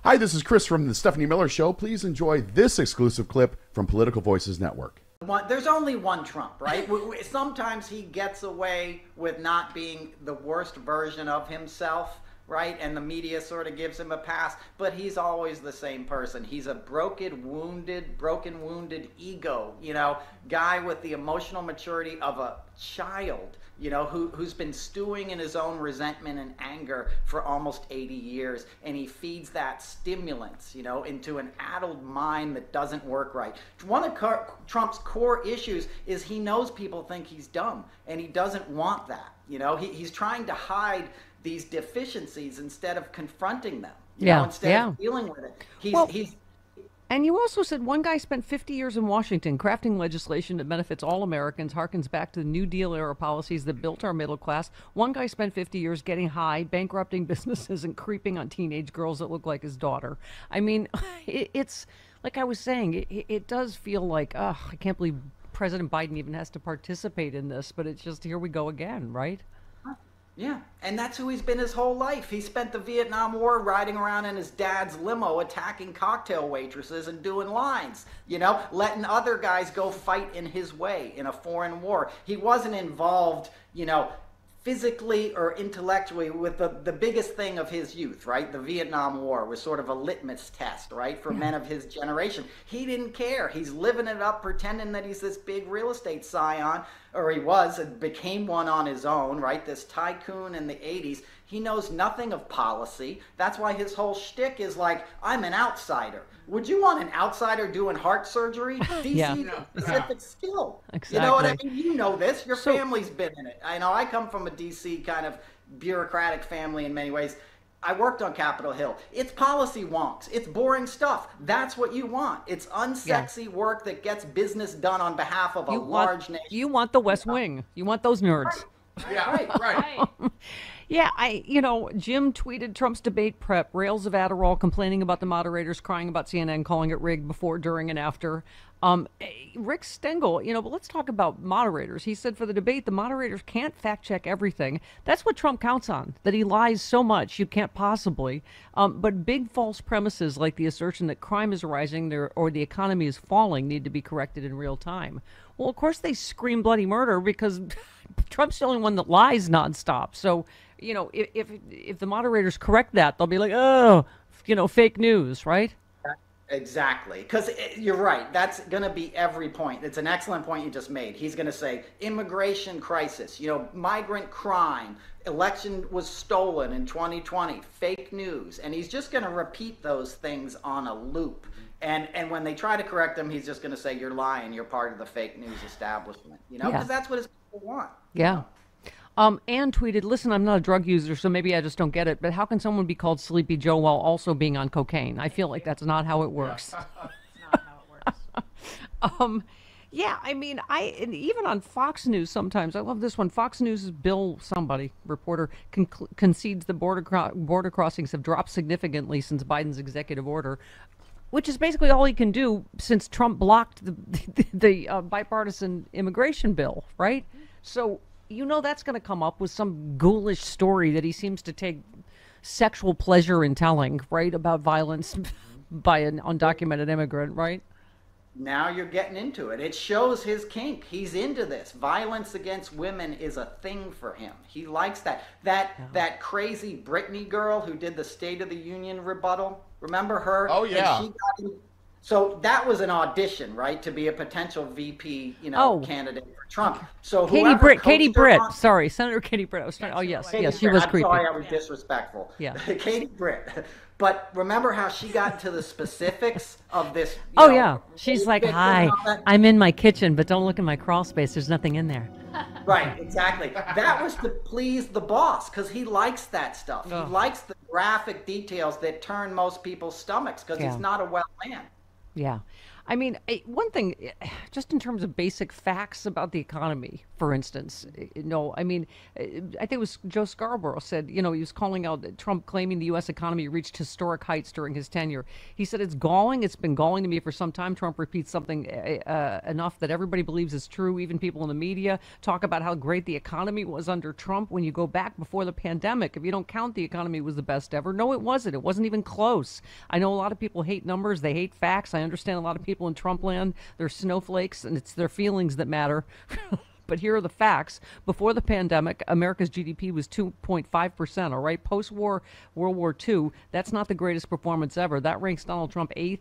Hi, this is Chris from the Stephanie Miller Show. Please enjoy this exclusive clip from Political Voices Network. There's only one Trump, right? Sometimes he gets away with not being the worst version of himself, right? And the media sort of gives him a pass, but he's always the same person. He's a broken, wounded ego, guy with the emotional maturity of a child, who's been stewing in his own resentment and anger for almost 80 years. And he feeds that stimulants, into an addled mind that doesn't work right. One of Trump's core issues is he knows people think he's dumb, and he doesn't want that. He's trying to hide these deficiencies instead of confronting them, instead of dealing with it. And you also said one guy spent 50 years in Washington crafting legislation that benefits all Americans, harkens back to the New Deal era policies that built our middle class. One guy spent 50 years getting high, bankrupting businesses, and creeping on teenage girls that look like his daughter. I mean, it's like I was saying, it does feel like, I can't believe President Biden even has to participate in this, but it's just, here we go again, right? Yeah, and that's who he's been his whole life. He spent the Vietnam War riding around in his dad's limo, attacking cocktail waitresses and doing lines, letting other guys go fight in his way in a foreign war. He wasn't involved, physically or intellectually with the biggest thing of his youth, right? The Vietnam War was sort of a litmus test, right, for men of his generation. He didn't care. He's living it up, pretending that he's this big real estate scion, or he was and became one on his own, right? This tycoon in the 80s. He knows nothing of policy. That's why his whole shtick is like, I'm an outsider. Would you want an outsider doing heart surgery? DC is a specific skill. Exactly. You know what I mean? You know this. Your family's been in it. I know I come from a DC kind of bureaucratic family in many ways. I worked on Capitol Hill. It's policy wonks. It's boring stuff. That's what you want. It's unsexy work that gets business done on behalf of a large nation. You want the West Wing. You want those nerds. Right. Yeah, right. Yeah, Jim tweeted Trump's debate prep, rails of Adderall, complaining about the moderators, crying about CNN, calling it rigged before, during, and after. Rick Stengel, but let's talk about moderators. He said for the debate, the moderators can't fact check everything. That's what Trump counts on, that he lies so much you can't possibly. But big false premises like the assertion that crime is rising or the economy is falling need to be corrected in real time. Well, of course they scream bloody murder because Trump's the only one that lies nonstop. So, if the moderators correct that, they'll be like, fake news, right? Exactly. Because you're right. That's going to be every point. It's an excellent point you just made. He's going to say immigration crisis, migrant crime, election was stolen in 2020, fake news. And he's just going to repeat those things on a loop. And when they try to correct him, he's just going to say, you're lying. You're part of the fake news establishment, because that's what his people want. Yeah. Ann tweeted, listen, I'm not a drug user, so maybe I just don't get it, but how can someone be called Sleepy Joe while also being on cocaine? I feel like that's not how it works. It's not how it works. And even on Fox News sometimes, I love this one. Fox News' reporter, concedes the border crossings have dropped significantly since Biden's executive order, which is basically all he can do since Trump blocked the bipartisan immigration bill, right? So that's going to come up with some ghoulish story that he seems to take sexual pleasure in telling, right, about violence by an undocumented immigrant, right? Now you're getting into it. It shows his kink. He's into this. Violence against women is a thing for him. He likes that. That crazy Britney girl who did the State of the Union rebuttal. Remember her? Oh, yeah. So that was an audition, right, to be a potential VP, candidate for Trump. So Katie Britt. Sorry, Senator Katie Britt. I was trying. Oh, yes, she was creepy. I'm sorry, I was disrespectful. Yeah. Katie Britt. But remember how she got into the specifics of this? She's like, hi, I'm in my kitchen, but don't look in my crawl space. There's nothing in there. Right, exactly. That was to please the boss because he likes that stuff. He likes the graphic details that turn most people's stomachs because he's not a well man. Yeah. I mean, one thing, just in terms of basic facts about the economy, for instance, I mean, I think it was Joe Scarborough said, he was calling out Trump claiming the U.S. economy reached historic heights during his tenure. He said, it's galling. It's been galling to me for some time. Trump repeats something enough that everybody believes is true. Even people in the media talk about how great the economy was under Trump. When you go back before the pandemic, if you don't count the economy was the best ever. No, it wasn't. It wasn't even close. I know a lot of people hate numbers. They hate facts. I understand a lot of people in Trump land, they're snowflakes, and it's their feelings that matter. But here are the facts. Before the pandemic, America's GDP was 2.5%, all right? Post-war, World War II, that's not the greatest performance ever. That ranks Donald Trump 8th,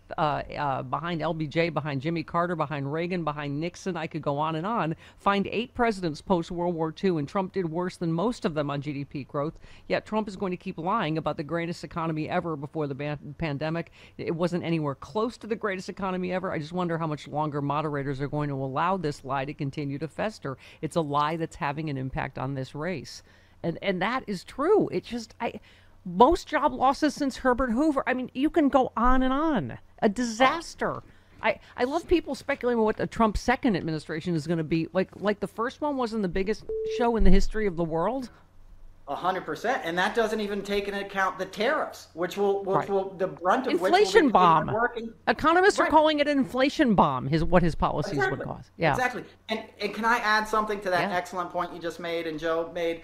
behind LBJ, behind Jimmy Carter, behind Reagan, behind Nixon. I could go on and on. Find 8 presidents post-World War II, and Trump did worse than most of them on GDP growth. Yet Trump is going to keep lying about the greatest economy ever before the pandemic. It wasn't anywhere close to the greatest economy ever. I just wonder how much longer moderators are going to allow this lie to continue to fester. It's a lie that's having an impact on this race. And that is true. It's just, most job losses since Herbert Hoover. I mean, you can go on and on. A disaster. I love people speculating what the Trump second administration is going to be. Like the first one wasn't the biggest show in the history of the world. 100%, and that doesn't even take into account the tariffs, which will the brunt of inflation which bomb. Working. Economists are calling it an inflation bomb. What his policies would cause. Yeah, exactly. And can I add something to that excellent point you just made and Joe made?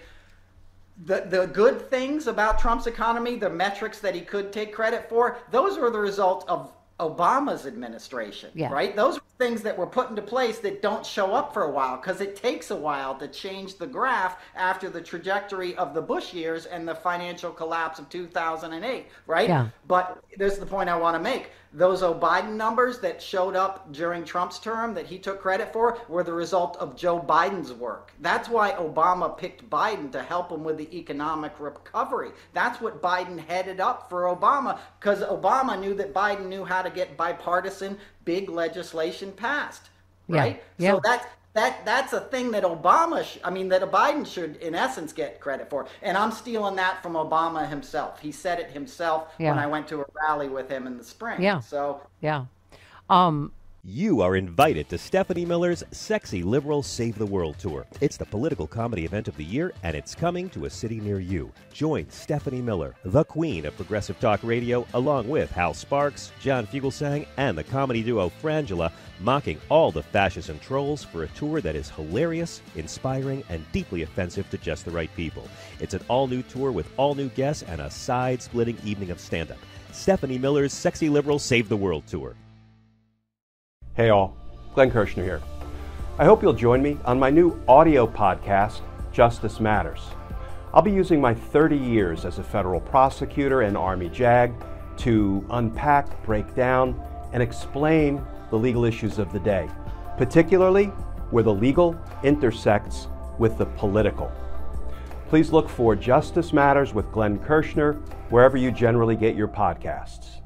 The good things about Trump's economy, the metrics that he could take credit for, those were the result of Obama's administration, right? Those are things that were put into place that don't show up for a while because it takes a while to change the graph after the trajectory of the Bush years and the financial collapse of 2008, right? Yeah. But this is the point I want to make. Those Biden numbers that showed up during Trump's term that he took credit for were the result of Joe Biden's work. That's why Obama picked Biden to help him with the economic recovery. That's what Biden headed up for Obama because Obama knew that Biden knew how to get bipartisan big legislation passed, right? Yeah. So that's a thing that that Biden should, in essence, get credit for. And I'm stealing that from Obama himself. He said it himself when I went to a rally with him in the spring. Yeah. So You are invited to Stephanie Miller's Sexy Liberal Save the World Tour. It's the political comedy event of the year, and it's coming to a city near you. Join Stephanie Miller, the queen of progressive talk radio, along with Hal Sparks, John Fugelsang, and the comedy duo Frangela, mocking all the fascists and trolls for a tour that is hilarious, inspiring, and deeply offensive to just the right people. It's an all-new tour with all-new guests and a side-splitting evening of stand-up. Stephanie Miller's Sexy Liberal Save the World Tour. Hey all, Glenn Kirshner here. I hope you'll join me on my new audio podcast, Justice Matters. I'll be using my 30 years as a federal prosecutor and Army JAG to unpack, break down, and explain the legal issues of the day, particularly where the legal intersects with the political. Please look for Justice Matters with Glenn Kirshner wherever you generally get your podcasts.